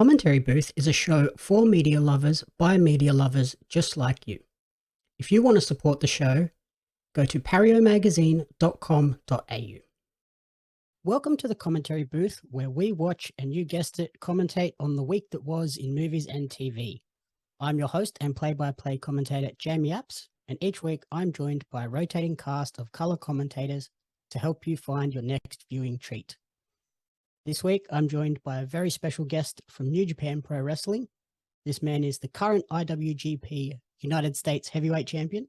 Commentary Booth is a show for media lovers by media lovers just like you. If you want to support the show, go to pariomagazine.com.au. Welcome to the Commentary Booth, where we watch, and you guessed it, commentate on the week that was in movies and TV. I'm your host and play-by-play commentator, Jamie Apps, and each week I'm joined by a rotating cast of colour commentators to help you find your next viewing treat. This week, I'm joined by a very special guest from New Japan Pro Wrestling. This man is the current IWGP United States Heavyweight Champion,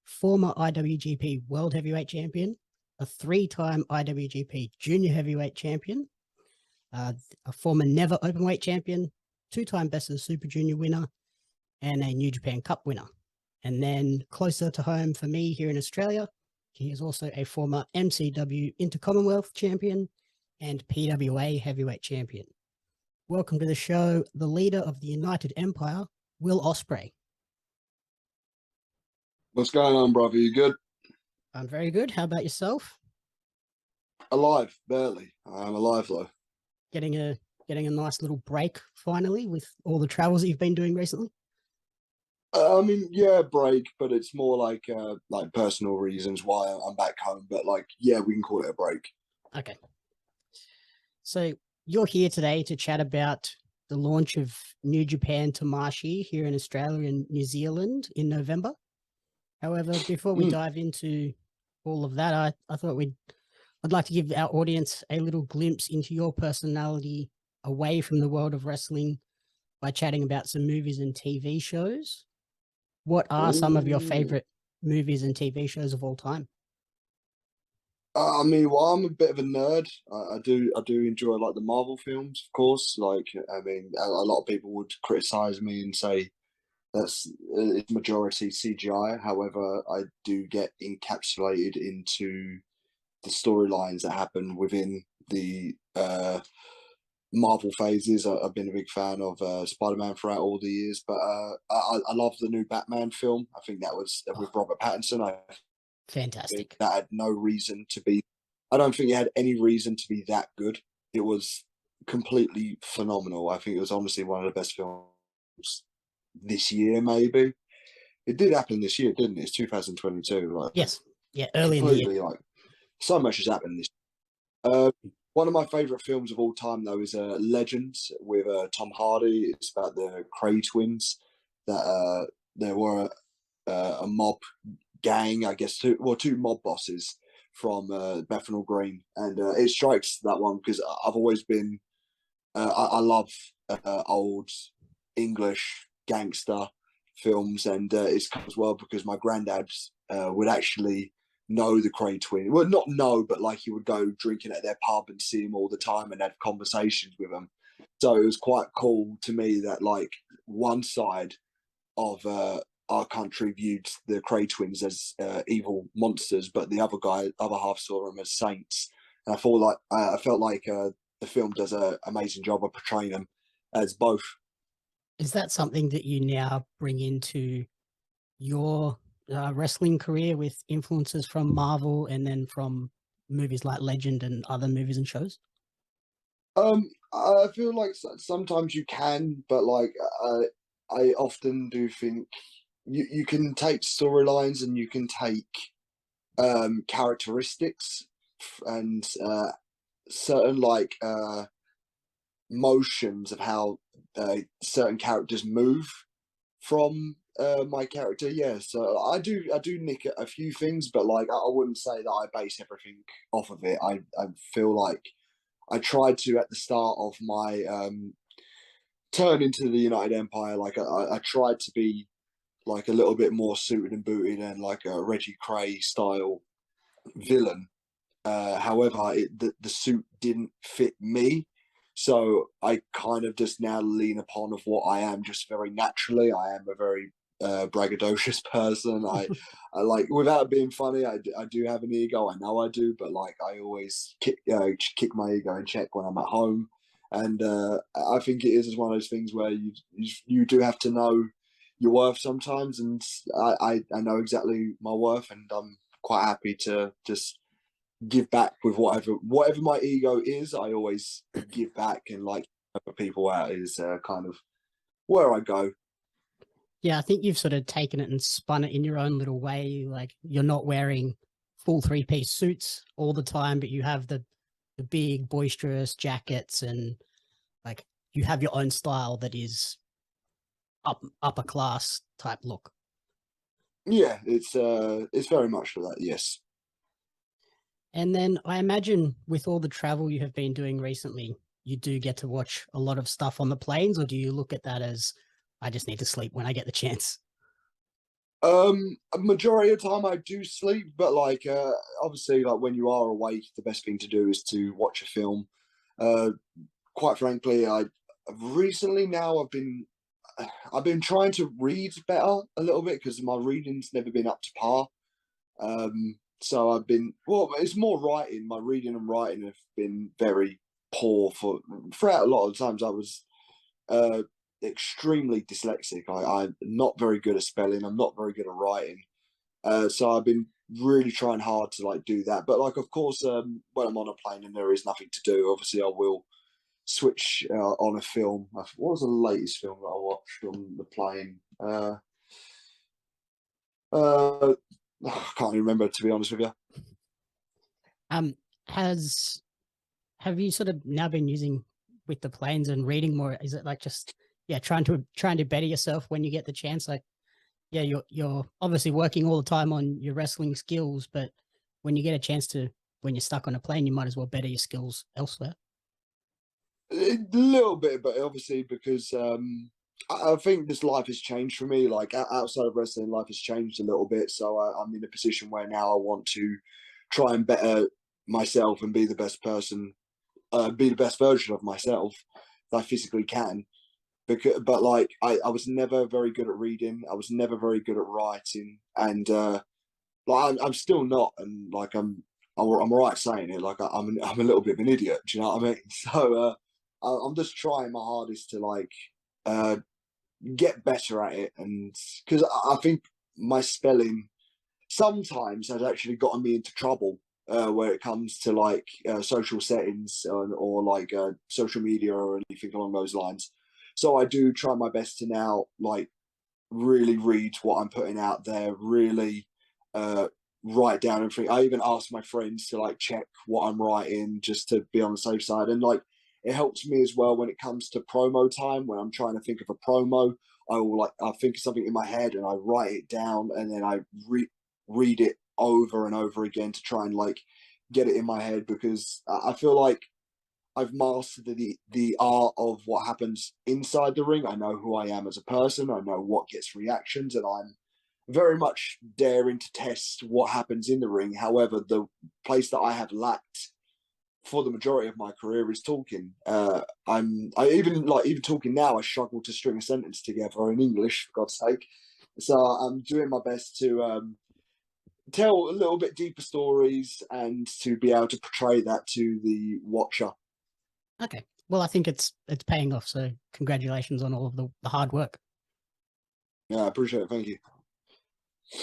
former IWGP World Heavyweight Champion, a three-time IWGP Junior Heavyweight Champion, a former Never Openweight Champion, two-time Best of the Super Junior winner, and a New Japan Cup winner. And then closer to home for me here in Australia, he is also a former MCW Inter-Commonwealth Champion and PWA Heavyweight Champion. Welcome to the show, the leader of the United Empire, Will Ospreay. What's going on, brother? You good? I'm very good. How about yourself? Alive, barely. I'm alive though. Getting a nice little break finally with all the travels that you've been doing recently. Yeah, break, but it's more like personal reasons why I'm back home. But yeah, we can call it a break. Okay. So you're here today to chat about the launch of New Japan Tamashii here in Australia and New Zealand in November. However, before we dive into all of that, I thought I'd like to give our audience a little glimpse into your personality away from the world of wrestling by chatting about some movies and TV shows. What are some of your favorite movies and TV shows of all time? I'm a bit of a nerd. I do enjoy the Marvel films, of course. A lot of people would criticize me and say it's majority CGI. However, I do get encapsulated into the storylines that happen within the Marvel phases. I've been a big fan of Spider-Man throughout all the years, but I love the new Batman film. I think that was with Robert Pattinson. Fantastic. That had no reason to be. I don't think it had any reason to be that good. It was completely phenomenal. I think it was honestly one of the best films this year, maybe. It did happen this year, didn't it? It's 2022. Yes. Yeah, early in the year. So much has happened this year. One of my favourite films of all time, though, is Legends with Tom Hardy. It's about the Kray twins that there were a mob gang, I guess, two mob bosses from Bethnal Green, and it strikes that one because I've always been I love old English gangster films, and it's as well because my granddad would actually know the Kray twins. Well, not know, but he would go drinking at their pub and see them all the time and have conversations with them. So it was quite cool to me that one side of our country viewed the Kray twins as evil monsters, but the other half saw them as saints. And I felt like the film does an amazing job of portraying them as both. Is that something that you now bring into your wrestling career with influences from Marvel and then from movies like Legend and other movies and shows? I feel like sometimes you can, but I often do think you can take storylines and you can take characteristics and certain motions of how certain characters move from my character. Yeah, so I do nick a few things, but I wouldn't say that I base everything off of it. I feel like I tried to at the start of my turn into the United Empire. I tried to be a little bit more suited and booted and a Reggie Kray style villain. However, the suit didn't fit me. So I kind of just now lean upon of what I am just very naturally. I am a very braggadocious person. I without being funny, I do have an ego. I know I do, but I always kick my ego in check when I'm at home. And I think it is one of those things where you do have to know your worth sometimes, and I know exactly my worth, and I'm quite happy to just give back with whatever my ego is. I always give back, and people out is kind of where I go. Yeah, I think you've sort of taken it and spun it in your own little way. Like you're not wearing full three-piece suits all the time, but you have the big boisterous jackets and like you have your own style that is upper class type look. Yeah, it's very much for that. Yes. And then I imagine with all the travel you have been doing recently, you do get to watch a lot of stuff on the planes, or do you look at that as I just need to sleep when I get the chance? A majority of the time I do sleep, but like obviously, like when you are awake, the best thing to do is to watch a film. Uh, quite frankly, I recently now I've been trying to read better a little bit because my reading's never been up to par. So I've been well, it's more writing. My reading and writing have been very poor for throughout a lot of times. I was uh, extremely dyslexic. I'm not very good at spelling. I'm not very good at writing. So I've been really trying hard to like do that. But like, of course, when I'm on a plane and there is nothing to do, obviously I will switch on a film. What was the latest film that I watched on the plane? I can't even remember, to be honest with you. Um, has have you sort of now been using with the planes and reading more? Is it like just yeah, trying to better yourself when you get the chance? Like yeah, you're obviously working all the time on your wrestling skills, but when you get a chance to when you're stuck on a plane, you might as well better your skills elsewhere. A little bit, but obviously because I think this life has changed for me. Like outside of wrestling, life has changed a little bit. So I'm in a position where now I want to try and better myself and be the best person, be the best version of myself that I physically can. Because, but like I was never very good at reading. I was never very good at writing, and like I'm still not. And like I'm all right saying it. Like I'm a little bit of an idiot. Do you know what I mean? So I'm just trying my hardest to like uh, get better at it, and because I think my spelling sometimes has actually gotten me into trouble where it comes to like social settings or like social media or anything along those lines. So I do try my best to now like really read what I'm putting out there, really uh, write down everything. I even ask my friends to like check what I'm writing just to be on the safe side. And like it helps me as well when it comes to promo time when I'm trying to think of a promo. I think of something in my head and I write it down and then I read it over and over again to try and like get it in my head because I feel like I've mastered the art of what happens inside the ring. I know who I am as a person. I know what gets reactions, and I'm very much daring to test what happens in the ring. However, the place that I have lacked for the majority of my career is talking. I even talking now. I struggle to string a sentence together in English, for God's sake. So I'm doing my best to tell a little bit deeper stories and to be able to portray that to the watcher. Okay. Well, I think it's paying off. So congratulations on all of the hard work. Yeah, I appreciate it. Thank you.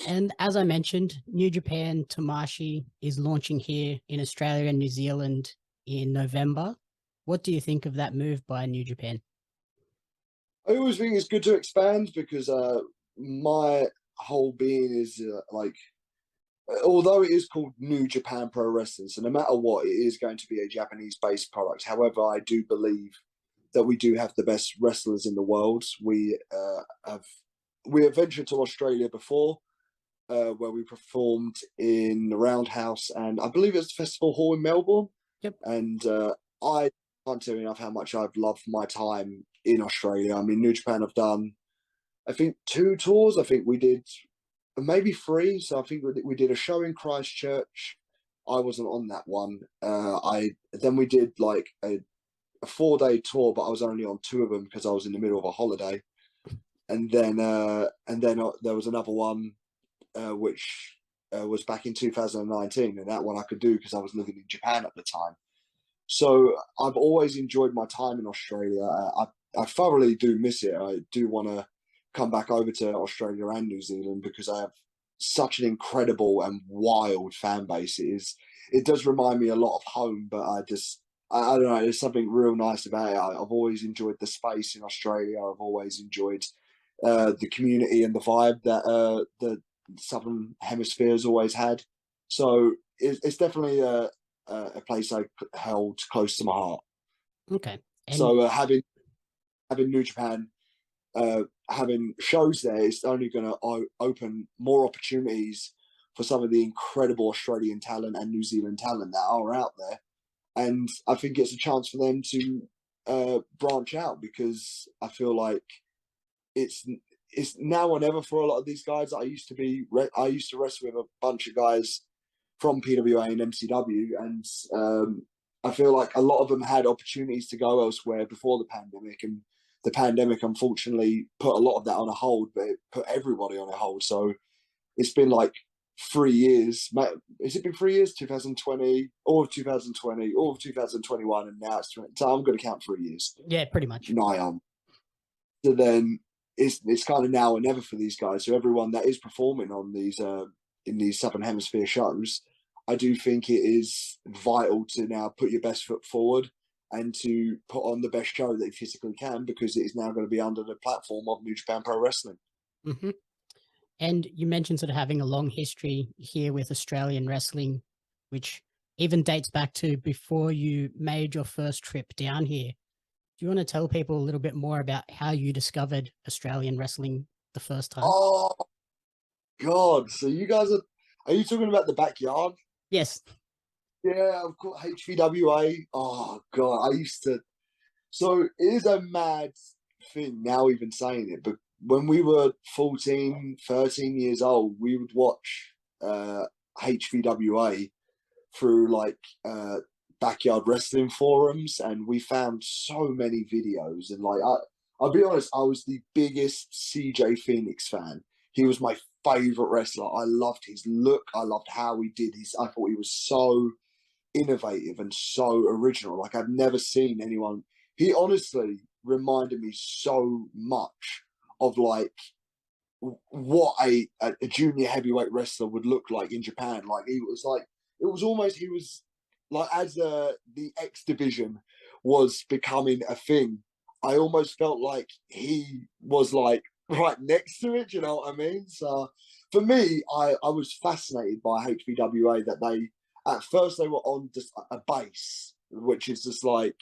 And as I mentioned, New Japan Tamashii is launching here in Australia and New Zealand in November. What do you think of that move by New Japan? I always think it's good to expand because my whole being is like, although it is called New Japan Pro Wrestling, so no matter what, it is going to be a Japanese-based product. However, I do believe that we do have the best wrestlers in the world. We have ventured to Australia before, where we performed in the Roundhouse, and I believe it's the Festival Hall in Melbourne. Yep. And I can't tell you enough how much I've loved my time in Australia. I mean, New Japan have done, I think, 2 tours. I think we did maybe 3. So I think we did a show in Christchurch. I wasn't on that one. I then we did like a 4-day tour, but I was only on 2 of them because I was in the middle of a holiday. And then there was another one which was back in 2019, and that one I could do because I was living in Japan at the time. So I've always enjoyed my time in Australia. I thoroughly do miss it. I do want to come back over to Australia and New Zealand because I have such an incredible and wild fan base. It does remind me a lot of home, but I don't know. There's something real nice about it. I've always enjoyed the space in Australia. I've always enjoyed the community and the vibe that the Southern Hemisphere has always had. So it's definitely a place I held close to my heart. Okay. And So having New Japan, having shows there, is only going to open more opportunities for some of the incredible Australian talent and New Zealand talent that are out there. And I think it's a chance for them to branch out, because I feel like it's it's now or never for a lot of these guys. I used to wrestle with a bunch of guys from PWA and MCW, and I feel like a lot of them had opportunities to go elsewhere before the pandemic, and the pandemic unfortunately put a lot of that on a hold, but it put everybody on a hold. So it's been like 3 years. Has it been 3 years? 2020, all of 2020, all of 2021, and now it's 20. So I'm going to count 3 years. yeah, pretty much. Nigh on. So then it's kind of now or never for these guys. So everyone that is performing on these in these Southern Hemisphere shows, I do think it is vital to now put your best foot forward and to put on the best show that you physically can, because it is now going to be under the platform of New Japan Pro Wrestling. Mm-hmm. And you mentioned sort of having a long history here with Australian wrestling, which even dates back to before you made your first trip down here. Do you want to tell people a little bit more about how you discovered Australian wrestling the first time? Oh God! So you guys are you talking about the backyard? Yes. Yeah, of course. HVWA. Oh God, I used to. So it is a mad thing now, even saying it, but when we were 14, 13 years old, we would watch HVWA through like backyard wrestling forums, and we found so many videos. And like, I'll be honest, I was the biggest CJ Phoenix fan. He was my favorite wrestler. I loved his look. I loved how he did his. I thought he was so innovative and so original. Like, I've never seen anyone. He honestly reminded me so much of like what a junior heavyweight wrestler would look like in Japan. Like, he was like, it was almost, he was like, as the X division was becoming a thing, I almost felt like he was like right next to it. You know what I mean? So for me, I was fascinated by HBWA, that they, at first they were on just a base, which is just like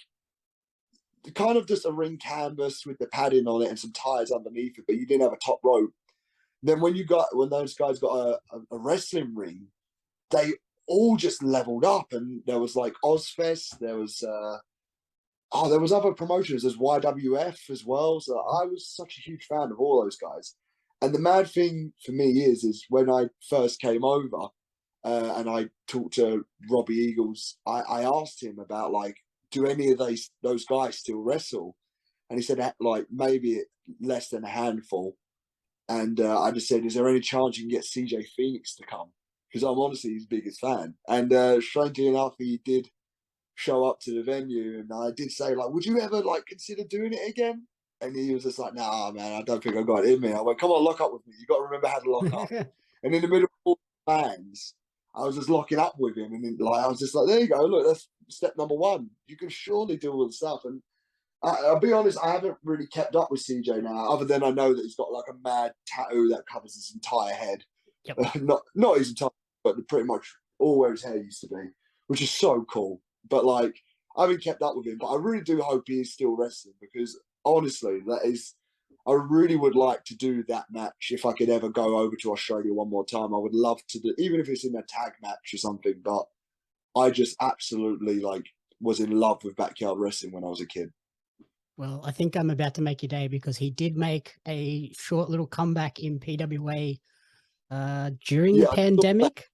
kind of just a ring canvas with the padding on it and some tires underneath it, but you didn't have a top rope. Then when those guys got a wrestling ring, they all just leveled up, and there was like Ozfest, there was other promotions, there's YWF as well. So I was such a huge fan of all those guys. And the mad thing for me is when I first came over and I talked to Robbie Eagles, I asked him about like, do any of those guys still wrestle? And he said like maybe less than a handful. And I just said, is there any chance you can get CJ Phoenix to come? Because I'm honestly his biggest fan. And strangely enough, he did show up to the venue. And I did say, like, would you ever like consider doing it again? And he was just like, nah, man, I don't think I got it in me. I went, come on, lock up with me. You got to remember how to lock up. And in the middle of all the fans, I was just locking up with him. And then, like, I was just like, there you go. Look, that's step number one. You can surely do all the stuff. And I'll be honest, I haven't really kept up with CJ now, other than I know that he's got like a mad tattoo that covers his entire head. Yep. Not his entire, but pretty much all where his hair used to be, which is so cool. But like, I haven't kept up with him, but I really do hope he is still wrestling, because honestly, I really would like to do that match if I could ever go over to Australia one more time. I would love to do, even if it's in a tag match or something. But I just absolutely like was in love with backyard wrestling when I was a kid. Well, I think I'm about to make your day, because he did make a short little comeback in PWA during the pandemic.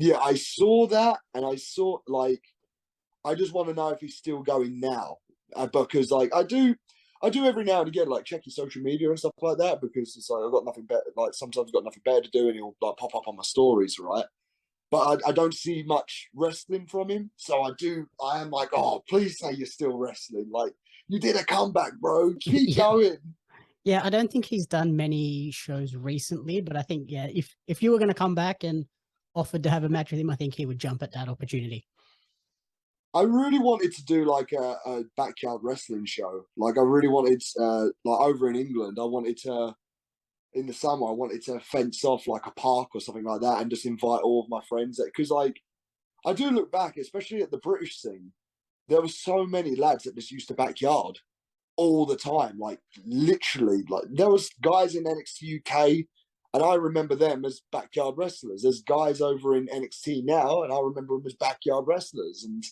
Yeah, I saw that, and I saw like, I just want to know if he's still going now, because like I do every now and again, like check his social media and stuff like that, because it's like I've got nothing better. Like sometimes I've got nothing better to do, and he'll like pop up on my stories, right? But I don't see much wrestling from him, so I am like, oh, please say you're still wrestling. Like, you did a comeback, bro. Keep going. Yeah, I don't think he's done many shows recently, but I think, yeah, if you were going to come back and offered to have a match with him, I think he would jump at that opportunity. I really wanted to do like a backyard wrestling show. Like I really wanted, like over in England, I wanted to in the summer, I wanted to fence off like a park or something like that, and just invite all of my friends. Because like I do look back, especially at the British scene, there were so many lads that just used to backyard all the time, like literally. Like there was guys in NXT UK, and I remember them as backyard wrestlers. There's guys over in NXT now, and I remember them as backyard wrestlers. And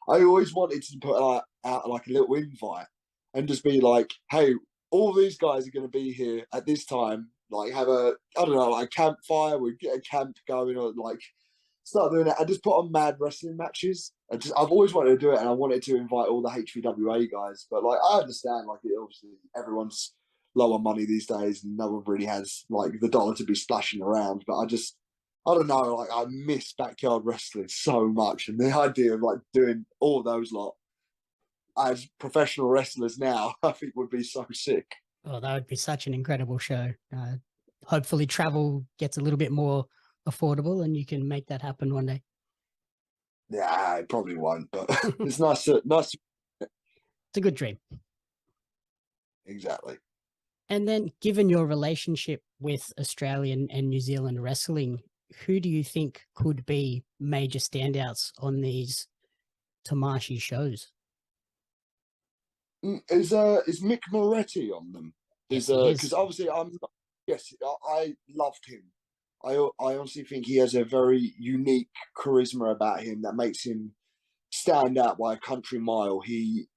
I always wanted to put out like a little invite and just be like, "Hey, all these guys are going to be here at this time. Like, have a I don't know, like a campfire. We get a camp going, or like start doing it. I just put on mad wrestling matches. I've always wanted to do it, and I wanted to invite all the HVWA guys. But like, I understand, like, obviously everyone's low on money these days, and no one really has like the dollar to be splashing around. But I don't know, like I miss backyard wrestling so much, and the idea of like doing all those lot as professional wrestlers now, I think would be so sick. Oh, that would be such an incredible show. Hopefully, travel gets a little bit more affordable, and you can make that happen one day. Yeah, it probably won't, but It's it's nice to a good dream. exactly. And then, given your relationship with Australian and New Zealand wrestling, who do you think could be major standouts on these Tamashi shows? Is Mick Moretti on them? Yes, Is he because is. obviously yes, I loved him. I honestly think he has a very unique charisma about him that makes him stand out by a country mile. He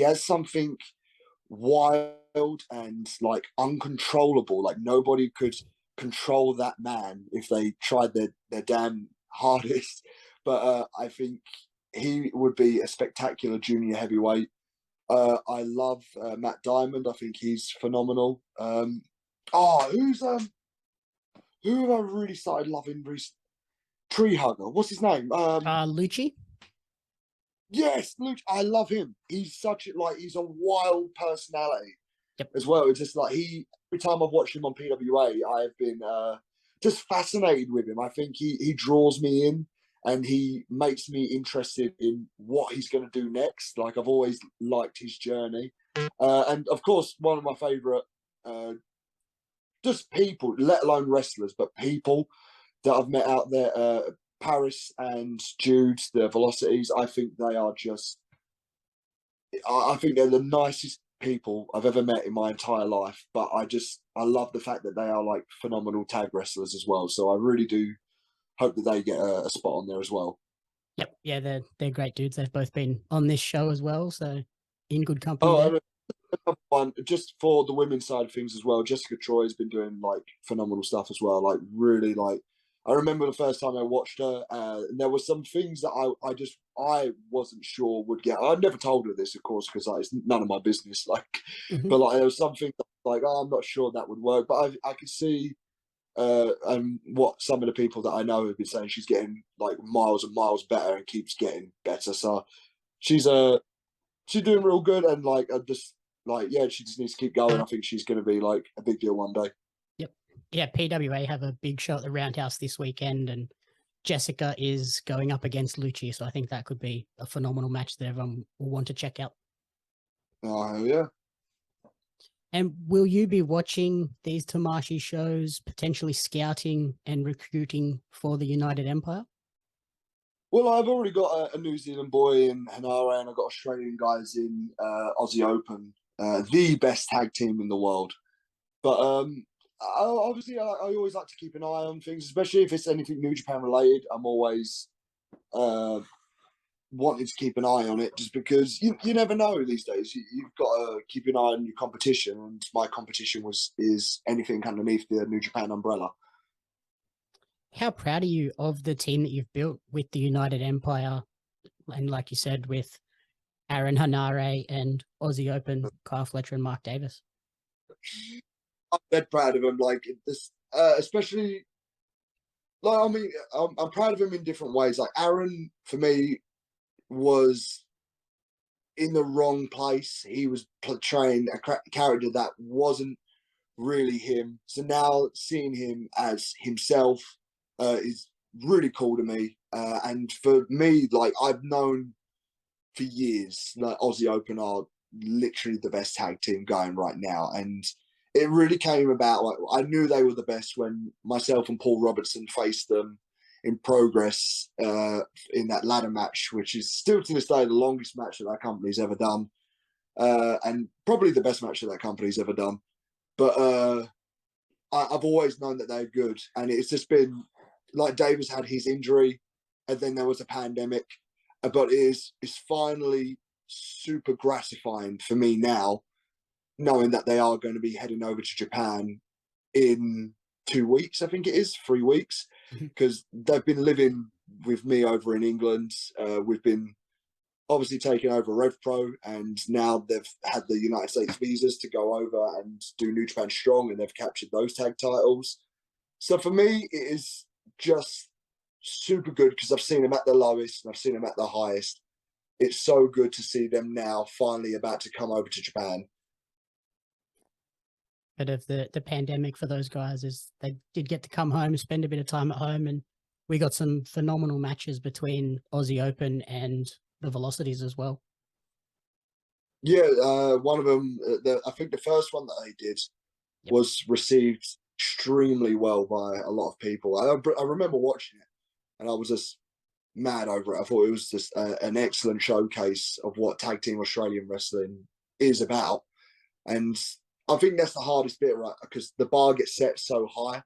has something wild and like uncontrollable. Like nobody could control that man if they tried their damn hardest. But I think he would be a spectacular junior heavyweight. I love Matt Diamond. I think he's phenomenal. Oh, who have I really started loving recently? Tree Hugger. What's his name? Lucci? Yes, Luke. I love him. He's such like he's a wild personality Yep. as well. It's just like every time I've watched him on PWA, I've been just fascinated with him. I think he draws me in, and he makes me interested in what he's going to do next. Like I've always liked his journey, and of course, one of my favorite just people, let alone wrestlers, but people that I've met out there. Paris and Jude, the Velocities. I think they are just. I think they're the nicest people I've ever met in my entire life. But I love the fact that they are like phenomenal tag wrestlers as well. So I really do hope that they get a spot on there as well. Yep. Yeah, they're great dudes. They've both been on this show as well, so in good company Oh, there. and another one just for the women's side of things as well. Jessica Troy has been doing like phenomenal stuff as well. Like really, like I remember the first time I watched her, and there were some things that I wasn't sure would get. I'd never told her this, of course, because like, it's none of my business. Like, Mhm. but like there was something like, oh, I'm not sure that would work, but I could see. And what some of the people that I know have been saying, she's getting like miles and miles better and keeps getting better. So she's she's doing real good, and like I just like yeah, she just needs to keep going. I think she's going to be like a big deal one day. Yep. Yeah, PWA have a big show at the Roundhouse this weekend, and Jessica is going up against Lucci, so I think that could be a phenomenal match that everyone will want to check out. Oh hell yeah! And will you be watching these Tamashi shows, potentially scouting and recruiting for the United Empire? Well, I've already got a New Zealand boy in Hanare, and I've got Australian guys in Aussie Open, the best tag team in the world. But obviously, I always like to keep an eye on things, especially if it's anything New Japan related. I'm always uh, wanting to keep an eye on it, just because you never know these days. You've got to keep an eye on your competition, and my competition is anything underneath the New Japan umbrella. How proud are you of the team that you've built with the United Empire? And like you said, with Aaron Hanare and Aussie Open, Kyle Fletcher and Mark Davis. I'm dead proud of him. Like this, especially like I mean, I'm proud of him in different ways. Like Aaron, for me, was in the wrong place. He was portraying a character that wasn't really him. So now seeing him as himself is really cool to me. And for me, like I've known for years, like Aussie Open are literally the best tag team going right now, and it really came about. Like, I knew they were the best when myself and Paul Robertson faced them in Progress in that ladder match, which is still to this day the longest match that company's ever done, and probably the best match that company's ever done. But I've always known that they're good, and it's just been like Davis had his injury, and then there was a pandemic, but it's finally super gratifying for me now, knowing that they are going to be heading over to Japan in 2 weeks, I think it is 3 weeks, because they've been living with me over in England. We've been obviously taking over RevPro, and now they've had the United States visas to go over and do New Japan Strong, and they've captured those tag titles. So for me, it is just super good because I've seen them at the lowest and I've seen them at the highest. It's so good to see them now finally about to come over to Japan. Bit of the pandemic for those guys is they did get to come home, spend a bit of time at home, and we got some phenomenal matches between Aussie Open and the Velocities as well. Yeah, one of them, I think the first one that they did was received extremely well by a lot of people. I remember watching it, and I was just mad over it. I thought it was just an excellent showcase of what tag team Australian wrestling is about. And I think that's the hardest bit, right? Because the bar gets set so high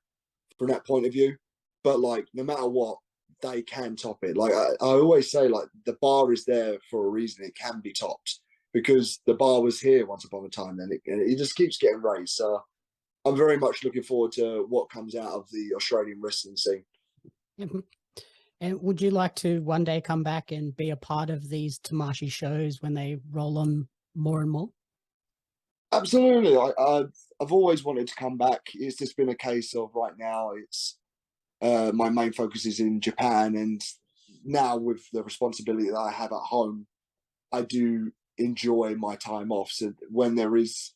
from that point of view. But like, no matter what, they can top it. Like I always say, like the bar is there for a reason. It can be topped because the bar was here once upon a time, and it just keeps getting raised. So I'm very much looking forward to what comes out of the Australian wrestling scene. Mm-hmm. And would you like to one day come back and be a part of these Tamashii shows when they roll on more and more? Absolutely. I've always wanted to come back. It's just been a case of right now it's my main focus is in Japan, and now with the responsibility that I have at home, I do enjoy my time off. So when there is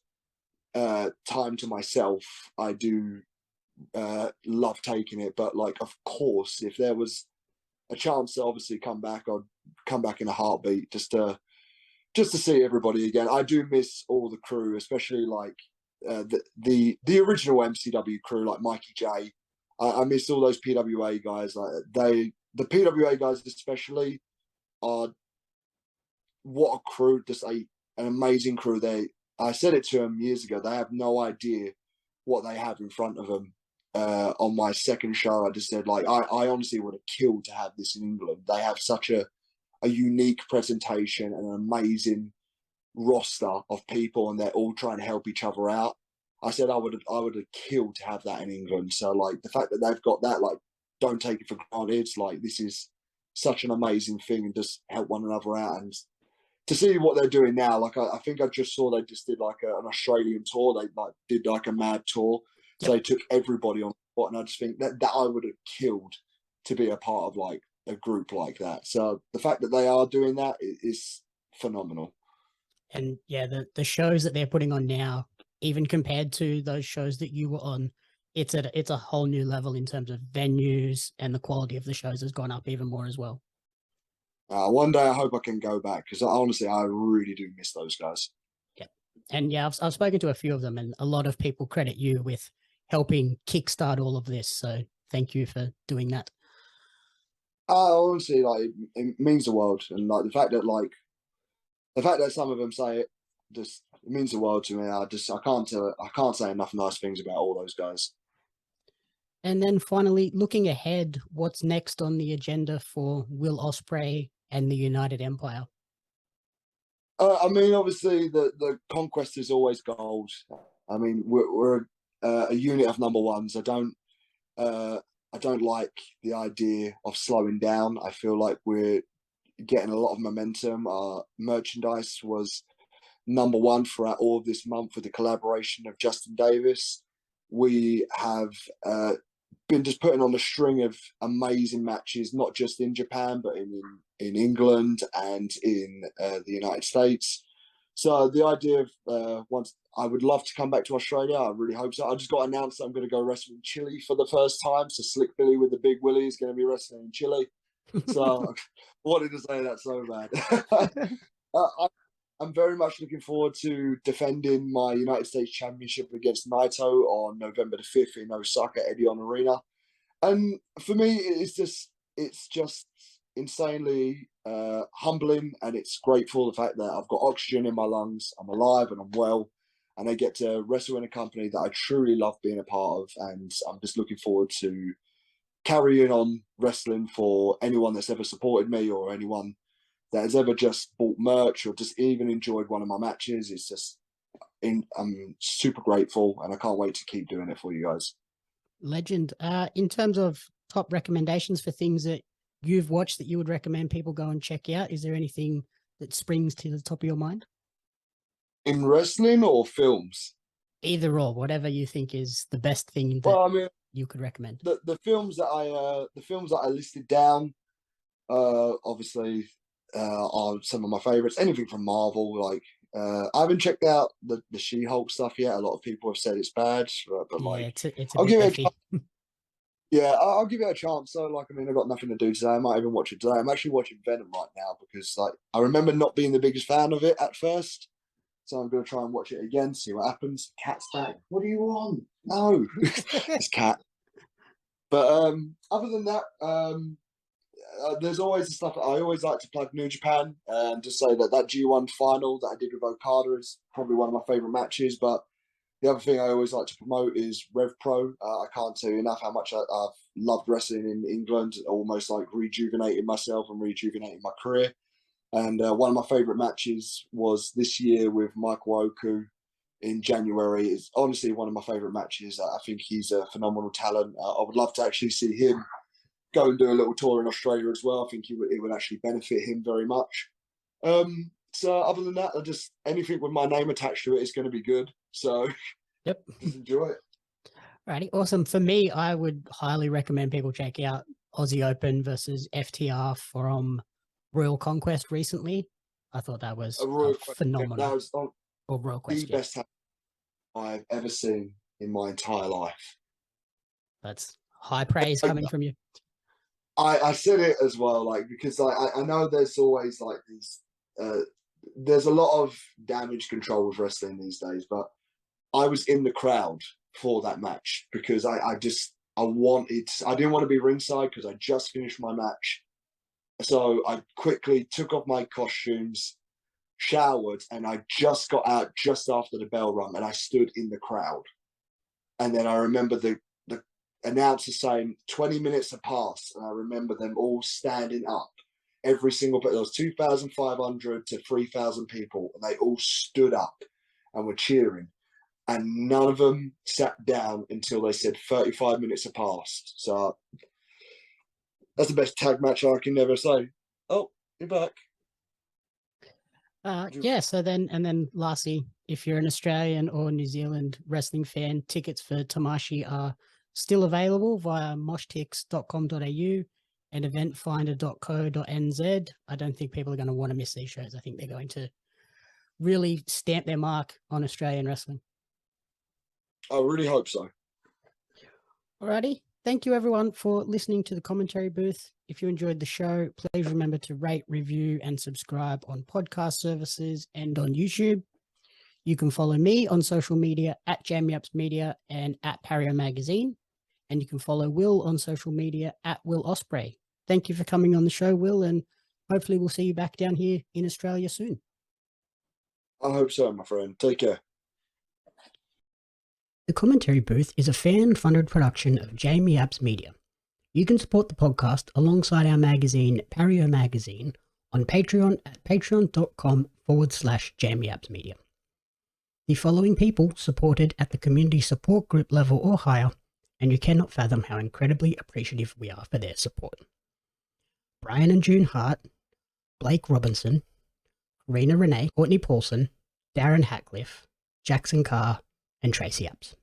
time to myself, I do love taking it. But like, of course, if there was a chance to obviously come back, I'd come back in a heartbeat just to see everybody again. I do miss all the crew, especially like the original MCW crew, like Mikey J. I miss all those PWA guys. Like the PWA guys especially are what a crew! Just an amazing crew. I said it to them years ago. They have no idea what they have in front of them. On my second show, I just said like I honestly would have killed to have this in England. They have such a unique presentation and an amazing roster of people, and they're all trying to help each other out. I said I would have killed to have that in England. So like the fact that they've got that, like, don't take it for granted. Like this is such an amazing thing, and just help one another out. And to see what they're doing now, like I think I just saw they just did like an Australian tour. They like did like a mad tour. So they took everybody on board, and I just think that I would have killed to be a part of like a group like that. So the fact that they are doing that is phenomenal. And yeah, the shows that they're putting on now, even compared to those shows that you were on, it's a whole new level in terms of venues, and the quality of the shows has gone up even more as well. One day I hope I can go back, because honestly, I really do miss those guys. Yeah. And yeah, I've spoken to a few of them, and a lot of people credit you with helping kickstart all of this. So thank you for doing that. Honestly, like it means the world, and like the fact that some of them say it, just it means the world to me. I can't say enough nice things about all those guys. And then finally, looking ahead, what's next on the agenda for Will Ospreay and the United Empire? I mean, obviously, the conquest is always gold. I mean, we're a unit of number ones. I don't like the idea of slowing down. I feel like we're getting a lot of momentum. Our merchandise was number one throughout all of this month with the collaboration of Justin Davis. We have been just putting on a string of amazing matches, not just in Japan, but in England and in the United States. So the idea of once I would love to come back to Australia. I really hope so. I just got announced that I'm going to go wrestle in Chile for the first time. So Slick Billy with the Big Willie is going to be wrestling in Chile. So I wanted to say that so bad. I, I'm very much looking forward to defending my United States Championship against Naito on November the 5th in Osaka Edion Arena. And for me, it's just insanely humbling, and it's grateful the fact that I've got oxygen in my lungs, I'm alive and I'm well, and I get to wrestle in a company that I truly love being a part of. And I'm just looking forward to carrying on wrestling for anyone that's ever supported me, or anyone that has ever just bought merch or just even enjoyed one of my matches. It's just, I'm super grateful, and I can't wait to keep doing it for you guys. Legend. In terms of top recommendations for things that you've watched that you would recommend people go and check out, is there anything that springs to the top of your mind? In wrestling or films? Either or, whatever you think is the best thing that Well, I mean, you could recommend. the films that I listed down, obviously, are some of my favorites. Anything from Marvel, like I haven't checked out the She-Hulk stuff yet. A lot of people have said it's bad, but Yeah, like it's a I'll bit give it a iffy. chance. Yeah, I'll give it a chance. So, like, I mean, I've got nothing to do today. I might even watch it today. I'm actually watching Venom right now because, like, I remember not being the biggest fan of it at first. So I'm going to try and watch it again, see what happens. Cat's back. What do you want? No, it's Cat. But other than that, there's always the stuff that I always like to plug New Japan, and just say that G1 final that I did with Okada is probably one of my favorite matches. But the other thing I always like to promote is Rev Pro. I can't tell you enough how much I've loved wrestling in England, almost like rejuvenating myself and rejuvenating my career. And one of my favorite matches was this year with Michael Oku in January. It's honestly one of my favorite matches. I think he's a phenomenal talent. I would love to actually see him go and do a little tour in Australia as well. I think it would actually benefit him very much. So other than that, just anything with my name attached to it is going to be good. So Yep. just enjoy it. Righty, awesome. For me, I would highly recommend people check out Aussie Open versus FTR from Royal Conquest recently. I thought that was phenomenal. That was or Royal Quest, the best I've ever seen in my entire life. That's high praise coming from you. I said it as well, like, because I know there's always like these there's a lot of damage control with wrestling these days, but I was in the crowd for that match because I didn't want to be ringside because I just finished my match. So I quickly took off my costumes, showered, and I just got out just after the bell rung, and I stood in the crowd. And then I remember the announcer saying 20 minutes have passed, and I remember them all standing up. Every single there was 2,500 to 3,000 people, and they all stood up and were cheering. And none of them sat down until they said 35 minutes have passed. So that's the best tag match I can never say. Oh, you're back. Yeah, so then lastly, if you're an Australian or New Zealand wrestling fan, tickets for Tamashii are still available via moshtix.com.au and eventfinder.co.nz. I don't think people are going to want to miss these shows. I think they're going to really stamp their mark on Australian wrestling. I really hope so. Alrighty. Thank you everyone for listening to the commentary booth. If you enjoyed the show, please remember to rate, review, and subscribe on podcast services and on YouTube. You can follow me on social media at Jamie Ups Media and at Pario Magazine. And you can follow Will on social media at Will Osprey. Thank you for coming on the show, Will, and hopefully we'll see you back down here in Australia soon. I hope so, my friend. Take care. The Commentary Booth is a fan-funded production of Jamie Apps Media. You can support the podcast alongside our magazine, Pario Magazine, on Patreon at patreon.com/Jamie Apps Media. The following people supported at the community support group level or higher, and you cannot fathom how incredibly appreciative we are for their support. Brian and June Hart, Blake Robinson, Rena Renee, Courtney Paulson, Darren Hatcliffe, Jackson Carr, and Tracy Apps.